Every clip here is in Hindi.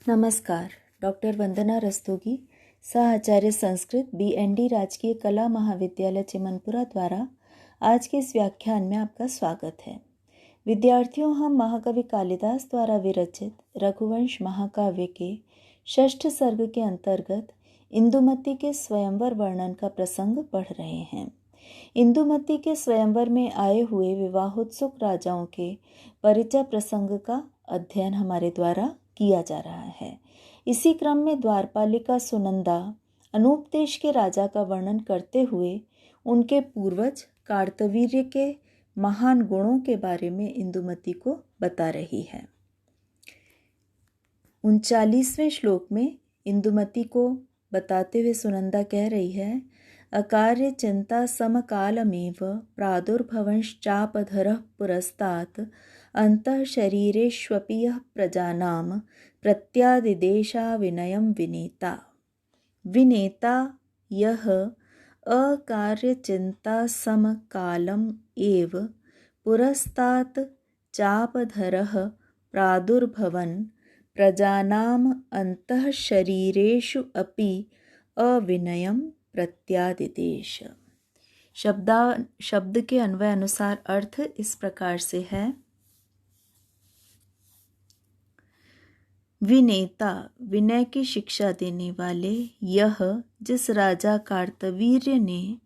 नमस्कार। डॉक्टर वंदना रस्तोगी, सह संस्कृत BND राजकीय कला महाविद्यालय चिमनपुरा द्वारा आज के इस व्याख्यान में आपका स्वागत है। विद्यार्थियों, हम महाकवि कालिदास द्वारा विरचित रघुवंश महाकाव्य के षष्ठ सर्ग के अंतर्गत इंदुमती के स्वयंवर वर्णन का प्रसंग पढ़ रहे हैं। इंदुमती के स्वयंवर में आए हुए विवाहोत्सुक राजाओं के परिचय प्रसंग का अध्ययन हमारे द्वारा किया जा रहा है। इसी क्रम में द्वारपालिका सुनंदा अनूपदेश के राजा का वर्णन करते हुए उनके पूर्वज कार्तवीर्य के महान गुणों के बारे में इंदुमती को बता रही है। 39वें श्लोक में इंदुमती को बताते हुए सुनंदा कह रही है, अकार्य चिंता समकालमेव प्रादुर्भवंश्चापधरः पुरस्तात् अंतः शरीरेष्वपि यः प्रजानां प्रत्यादिदेशा विनयं विनेता। विनेता यः अकार्यचिंता समकालम् एव पुरस्तात् चापधरः प्रादुर्भवन् प्रजानाम् अंतः शरीरेषु अपि अविनयं प्रत्यादिदेश। शब्द के अन्वय अनुसार अर्थ इस प्रकार से है। विनेता, विनय की शिक्षा देने वाले, यह जिस राजा कार्तवीर्य ने,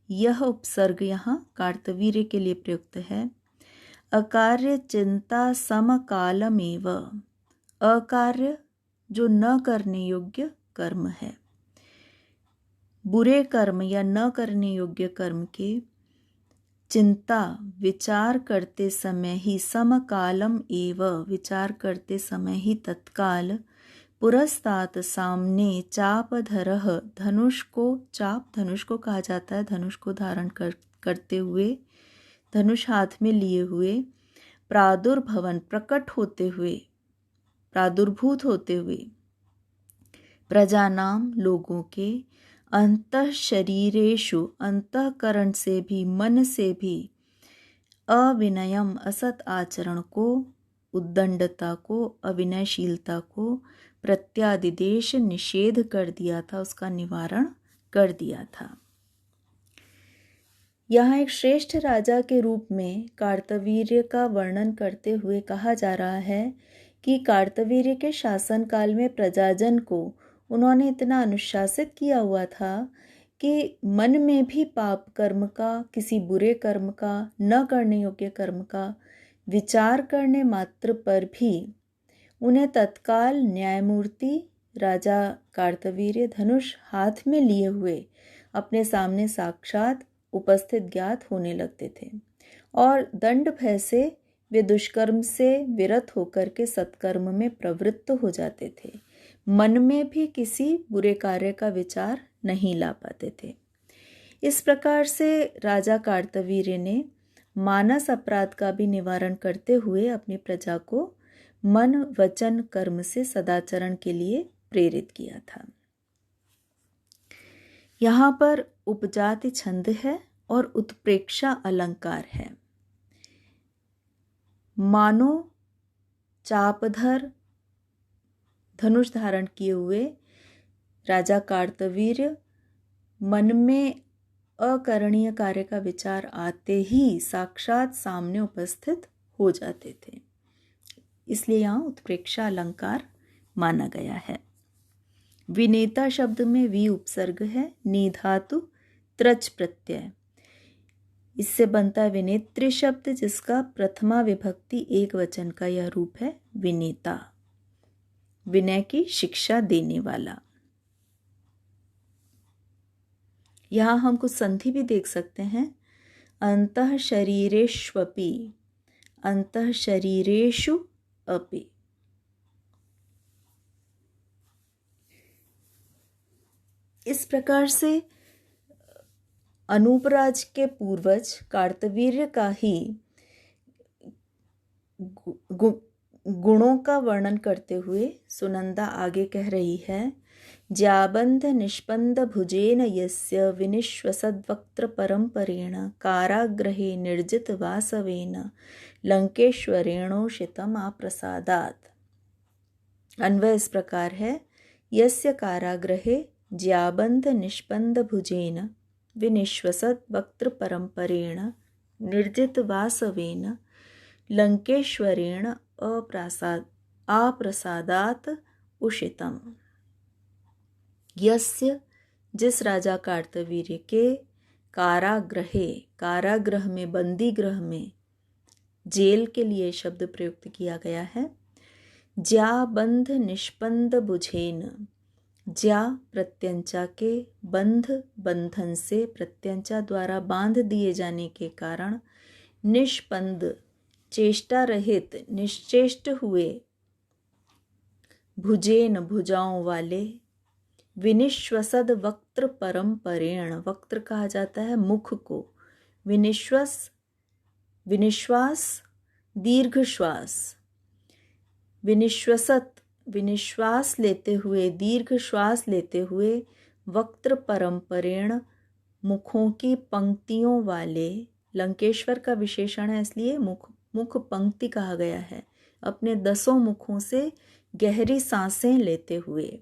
यह उपसर्ग यहाँ कार्तवीर्य के लिए प्रयुक्त है। अकार्य चिंता समकालमेव, अकार्य जो न करने योग्य कर्म है, बुरे कर्म या न करने योग्य कर्म के चिंता विचार करते समय ही, समकालम एव विचार करते समय ही, तत्काल, पुरस्तात सामने, चापधरः धनुष को, चाप धनुष को कहा जाता है, धनुष को धारण करते हुए, धनुष हाथ में लिए हुए, प्रादुर्भवन प्रकट होते हुए, प्रादुर्भूत होते हुए, प्रजानाम लोगों के, अंतः शरीरेषु अंतःकरण से भी, मन से भी, अविनयम असत आचरण को, उद्दंडता को, अविनयशीलता को, प्रत्यादिदेश निषेध कर दिया था, उसका निवारण कर दिया था। यहाँ एक श्रेष्ठ राजा के रूप में कार्तवीर्य का वर्णन करते हुए कहा जा रहा है कि कार्तवीर्य के शासनकाल में प्रजाजन को उन्होंने इतना अनुशासित किया हुआ था कि मन में भी पाप कर्म का, किसी बुरे कर्म का, न करने योग्य कर्म का विचार करने मात्र पर भी उन्हें तत्काल न्यायमूर्ति राजा कार्तवीर्य धनुष हाथ में लिए हुए अपने सामने साक्षात उपस्थित ज्ञात होने लगते थे और दंड भय से वे दुष्कर्म से विरत होकर के सत्कर्म में प्रवृत्त हो जाते थे। मन में भी किसी बुरे कार्य का विचार नहीं ला पाते थे। इस प्रकार से राजा कार्तवीर्य ने मानस अपराध का भी निवारण करते हुए अपनी प्रजा को मन वचन कर्म से सदाचरण के लिए प्रेरित किया था। यहाँ पर उपजाति छंद है और उत्प्रेक्षा अलंकार है। मानो चापधर धनुष धारण किए हुए राजा कार्तवीर्य मन में अकरणीय कार्य का विचार आते ही साक्षात सामने उपस्थित हो जाते थे, इसलिए यहाँ उत्प्रेक्षा अलंकार माना गया है। विनेता शब्द में वी उपसर्ग है, नी धातु, त्रच प्रत्यय, इससे बनता है विनेत्री शब्द, जिसका प्रथमा विभक्ति एक वचन का यह रूप है विनेता, विनय की शिक्षा देने वाला। यहाँ हम कुछ संधि भी देख सकते हैं। अंतः शरीरेष्वपि, अंतः शरीरेषु अपि। इस प्रकार से अनूपराज के पूर्वज कार्तवीर्य का ही गुणों का वर्णन करते हुए सुनंदा आगे कह रही है, ज्याबंध निष्पंद भुजेन यस्य विनिश्वसद्वक्त्र परंपरेण काराग्रहे निर्जित वासवेन लंकेश्वरेणोषितम् आप्रसादात्। अन्वय इस प्रकार है। यस्य कारागृहे ज्याबंध निष्पंद भुजेन विनिश्वसत वक्त्र परंपरेण निर्जित वासवेन लंकेश्वरेण अप्रसादात उषितम। यस्य जिस राजा कार्तवीर्य के कारागृहे, कारागृह में, बंदी गृह में, जेल के लिए शब्द प्रयुक्त किया गया है। ज्या बंध निष्पंद बुझेन, ज्या प्रत्यंचा के, बंध बंधन से, प्रत्यंचा द्वारा बांध दिए जाने के कारण, निष्पंद चेष्टा रहित, निश्चेष्ट हुए, भुजेन भुजाओं वाले, विनिश्वसद वक्त्र परंपरेण, वक्त्र कहा जाता है मुख को, विनिश्वास दीर्घ श्वास, विनिश्वसत विनिश्वास लेते हुए, दीर्घ श्वास लेते हुए, वक्त्र परंपरेण मुखों की पंक्तियों वाले, लंकेश्वर का विशेषण है इसलिए मुख पंक्ति कहा गया है, अपने 10 मुखों से गहरी सांसें लेते हुए,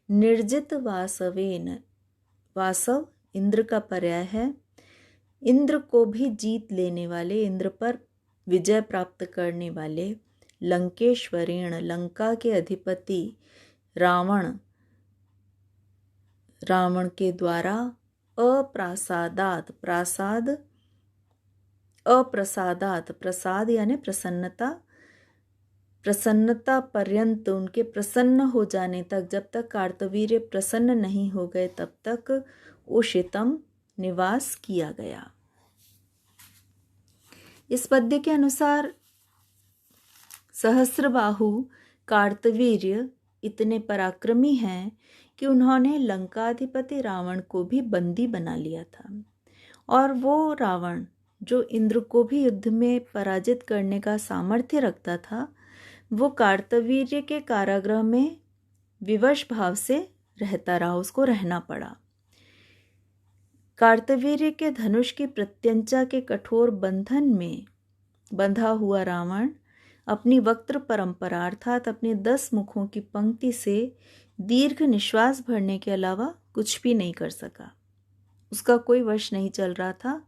निर्जित वासवेन, वासव इंद्र का पर्याय है, इंद्र को भी जीत लेने वाले, इंद्र पर विजय प्राप्त करने वाले, लंकेश्वरेण, लंका के अधिपति रावण के द्वारा, अप्रसादात, प्रसाद यानी प्रसन्नता पर्यंत, उनके प्रसन्न हो जाने तक, जब तक कार्तवीर्य प्रसन्न नहीं हो गए तब तक उषितम, निवास किया गया। इस पद्य के अनुसार सहस्रबाहु कार्तवीर्य इतने पराक्रमी हैं कि उन्होंने लंकाधिपति रावण को भी बंदी बना लिया था, और वो रावण जो इंद्र को भी युद्ध में पराजित करने का सामर्थ्य रखता था, वो कार्तवीर्य के कारागृह में विवश भाव से रहता रहा, उसको रहना पड़ा। कार्तवीर्य के धनुष की प्रत्यंचा के कठोर बंधन में बंधा हुआ रावण अपनी वक्त्र परंपरा अर्थात अपने 10 मुखों की पंक्ति से दीर्घ निश्वास भरने के अलावा कुछ भी नहीं कर सका। उसका कोई वश नहीं चल रहा था।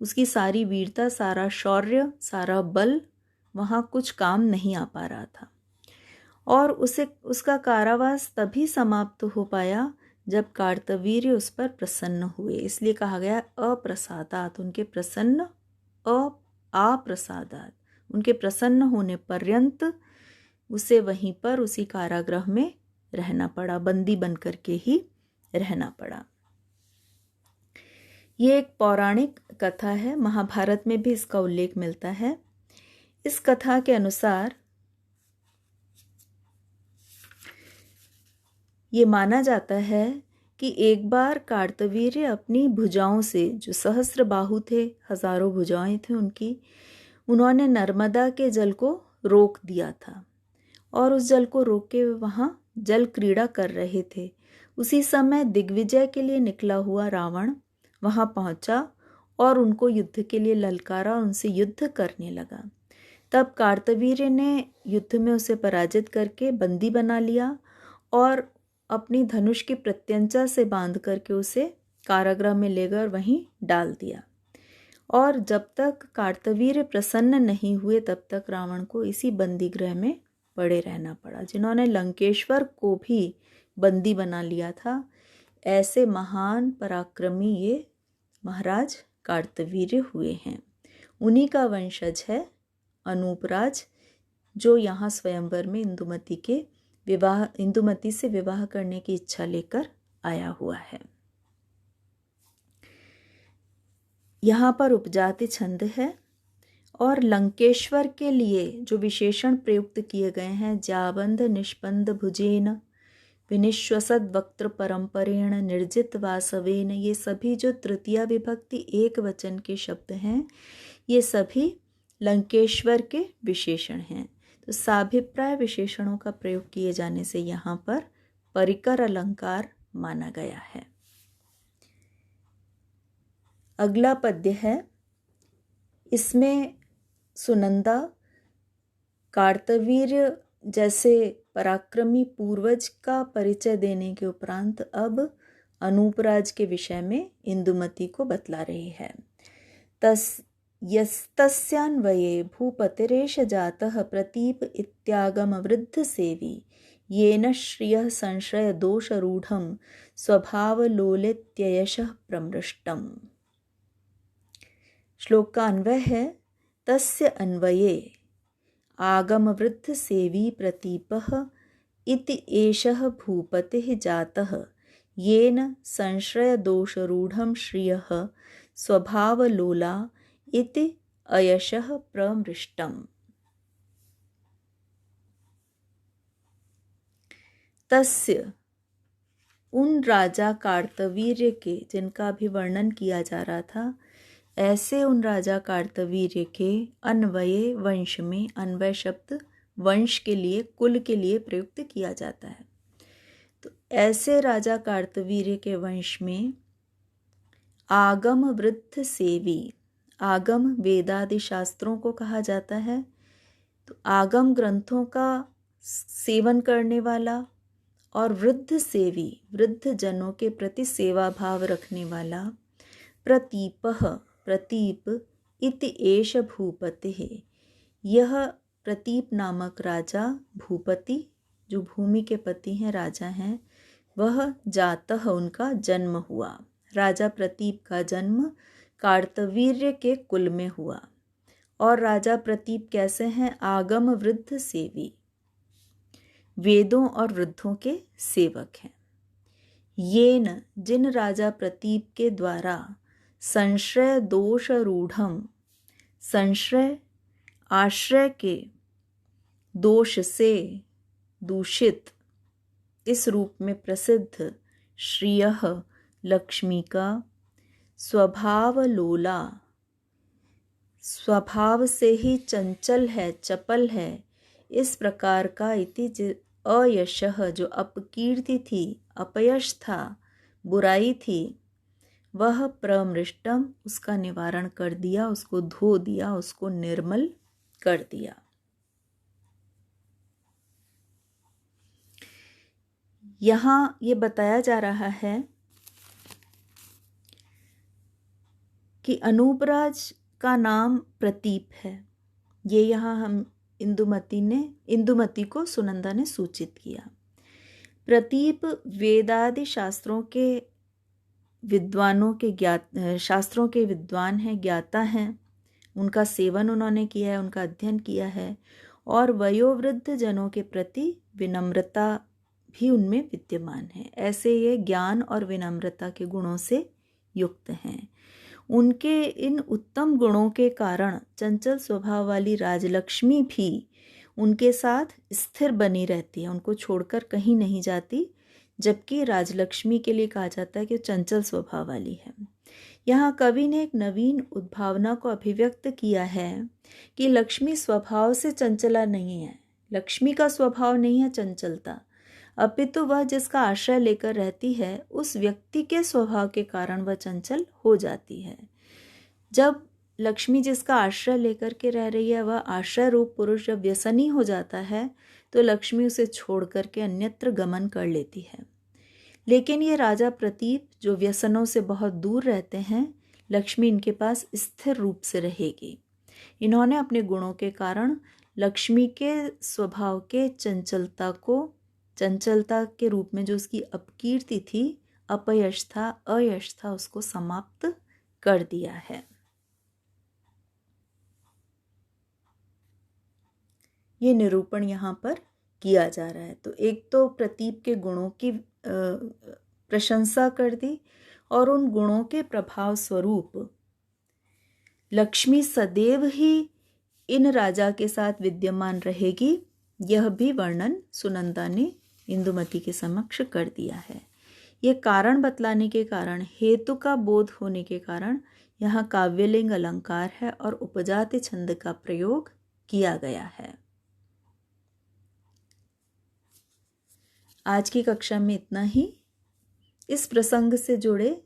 उसकी सारी वीरता, सारा शौर्य, सारा बल वहाँ कुछ काम नहीं आ पा रहा था, और उसका कारावास तभी समाप्त हो पाया जब कार्तवीर्य उस पर प्रसन्न हुए। इसलिए कहा गया अप्रसादात, उनके प्रसन्न, अप्रसादात, उनके प्रसन्न होने पर्यंत उसे वहीं पर उसी कारागृह में रहना पड़ा, बंदी बन करके ही रहना पड़ा। ये एक पौराणिक कथा है, महाभारत में भी इसका उल्लेख मिलता है। इस कथा के अनुसार ये माना जाता है कि एक बार कार्तवीर्य अपनी भुजाओं से, जो सहस्र बाहु थे, हजारों भुजाएं थे उनकी, उन्होंने नर्मदा के जल को रोक दिया था, और उस जल को रोक के वहाँ जल क्रीड़ा कर रहे थे। उसी समय दिग्विजय के लिए निकला हुआ रावण वहाँ पहुँचा और उनको युद्ध के लिए ललकारा और उनसे युद्ध करने लगा। तब कार्तवीर्य ने युद्ध में उसे पराजित करके बंदी बना लिया और अपनी धनुष की प्रत्यंचा से बांध करके उसे कारागृह में लेकर वहीं डाल दिया। और जब तक कार्तवीर्य प्रसन्न नहीं हुए तब तक रावण को इसी बंदी गृह में पड़े रहना पड़ा। जिन्होंने लंकेश्वर को भी बंदी बना लिया था, ऐसे महान पराक्रमी ये महाराज कार्तवीर्य हुए हैं। उन्हीं का वंशज है अनूपराज, जो यहाँ स्वयंवर में इंदुमती से विवाह करने की इच्छा लेकर आया हुआ है। यहाँ पर उपजाति छंद है और लंकेश्वर के लिए जो विशेषण प्रयुक्त किए गए हैं, जाबंध निष्पंद भुजेन विनिश्वसद वक्त्र परंपरेण निर्जित वासवेन, ये सभी जो तृतीया विभक्ति एक वचन के शब्द हैं, ये सभी लंकेश्वर के विशेषण हैं। तो साभिप्राय विशेषणों का प्रयोग किए जाने से यहाँ पर परिकर अलंकार माना गया है। अगला पद्य है, इसमें सुनंदा कार्तवीर्य जैसे पराक्रमी पूर्वज का परिचय देने के उपरांत अब अनूपराज के विषय में इंदुमती को बतला रही है। यस्तस्यान्वये भूपतिरेष जातः प्रतीप इत्यागम वृद्ध सेवी येन श्रियः संश्रय दोषरूढ़ं स्वभावलोलित्ययशः प्रमृष्टम्। श्लोक का अन्वय है तस्य अन्वये आगम वृद्ध सेवी प्रतीपः इति एषः भूपतिः जातः येन संश्रय दोषरूढ़ं श्रियः स्वभावलोला इति अयशः प्रमृष्टम्। तस्य उन राजा कार्तवीर्य के जिनका भी वर्णन किया जा रहा था, ऐसे उन राजा कार्तवीर्य के अन्वये वंश में, अन्वय शब्द वंश के लिए, कुल के लिए प्रयुक्त किया जाता है। तो ऐसे राजा कार्तवीर्य के वंश में आगम वृद्ध सेवी, आगम वेदादि शास्त्रों को कहा जाता है, तो आगम ग्रंथों का सेवन करने वाला और वृद्ध सेवी, वृद्ध जनों के प्रति सेवा भाव रखने वाला प्रतीपः, प्रतीप इति एष भूपतिः, यह प्रतीप नामक राजा भूपति, जो भूमि के पति हैं, राजा हैं, वह जातः, उनका जन्म हुआ। राजा प्रतीप का जन्म कार्तवीर्य के कुल में हुआ। और राजा प्रतीप कैसे हैं? आगम वृद्ध सेवी, वेदों और वृद्धों के सेवक हैं। येन, जिन राजा प्रतीप के द्वारा संश्रय दोष रूढ़म, संश्रय आश्रय के दोष से दूषित, इस रूप में प्रसिद्ध श्रियः लक्ष्मी का स्वभाव लोला, स्वभाव से ही चंचल है, चपल है, इस प्रकार का इति अयशः, जो अपकीर्ति थी, अपयश था, बुराई थी, वह प्रमृष्टम, उसका निवारण कर दिया, उसको धो दिया, उसको निर्मल कर दिया। यहाँ ये बताया जा रहा है कि अनूपराज का नाम प्रतीप है। ये यहाँ हम इंदुमती को सुनंदा ने सूचित किया। प्रतीप वेदादि शास्त्रों के विद्वानों के शास्त्रों के विद्वान हैं, ज्ञाता हैं, उनका सेवन उन्होंने किया है, उनका अध्ययन किया है, और वयोवृद्ध जनों के प्रति विनम्रता भी उनमें विद्यमान है। ऐसे ये ज्ञान और विनम्रता के गुणों से युक्त हैं। उनके इन उत्तम गुणों के कारण चंचल स्वभाव वाली राजलक्ष्मी भी उनके साथ स्थिर बनी रहती है, उनको छोड़कर कहीं नहीं जाती, जबकि राजलक्ष्मी के लिए कहा जाता है कि चंचल स्वभाव वाली है। यहाँ कवि ने एक नवीन उद्भावना को अभिव्यक्त किया है कि लक्ष्मी स्वभाव से चंचला नहीं है, लक्ष्मी का स्वभाव नहीं है चंचलता, अपितु वह जिसका आश्रय लेकर रहती है उस व्यक्ति के स्वभाव के कारण वह चंचल हो जाती है। जब लक्ष्मी जिसका आश्रय लेकर के रह रही है, वह आश्रय रूप पुरुष जब व्यसनी हो जाता है तो लक्ष्मी उसे छोड़ करके अन्यत्र गमन कर लेती है। लेकिन ये राजा प्रतीप जो व्यसनों से बहुत दूर रहते हैं, लक्ष्मी इनके पास स्थिर रूप से रहेगी। इन्होंने अपने गुणों के कारण लक्ष्मी के स्वभाव के चंचलता के रूप में जो उसकी अपकीर्ति थी, अपयश था, अयश था, उसको समाप्त कर दिया है। ये निरूपण यहाँ पर किया जा रहा है। तो एक तो प्रतीप के गुणों की प्रशंसा कर दी और उन गुणों के प्रभाव स्वरूप लक्ष्मी सदैव ही इन राजा के साथ विद्यमान रहेगी, यह भी वर्णन सुनंदा ने इंदुमती के समक्ष कर दिया है। ये कारण बतलाने के कारण, हेतु का बोध होने के कारण यहाँ काव्यलिंग अलंकार है और उपजाति छंद का प्रयोग किया गया है। आज की कक्षा में इतना ही। इस प्रसंग से जुड़े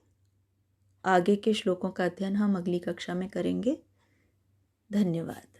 आगे के श्लोकों का अध्ययन हम अगली कक्षा में करेंगे। धन्यवाद।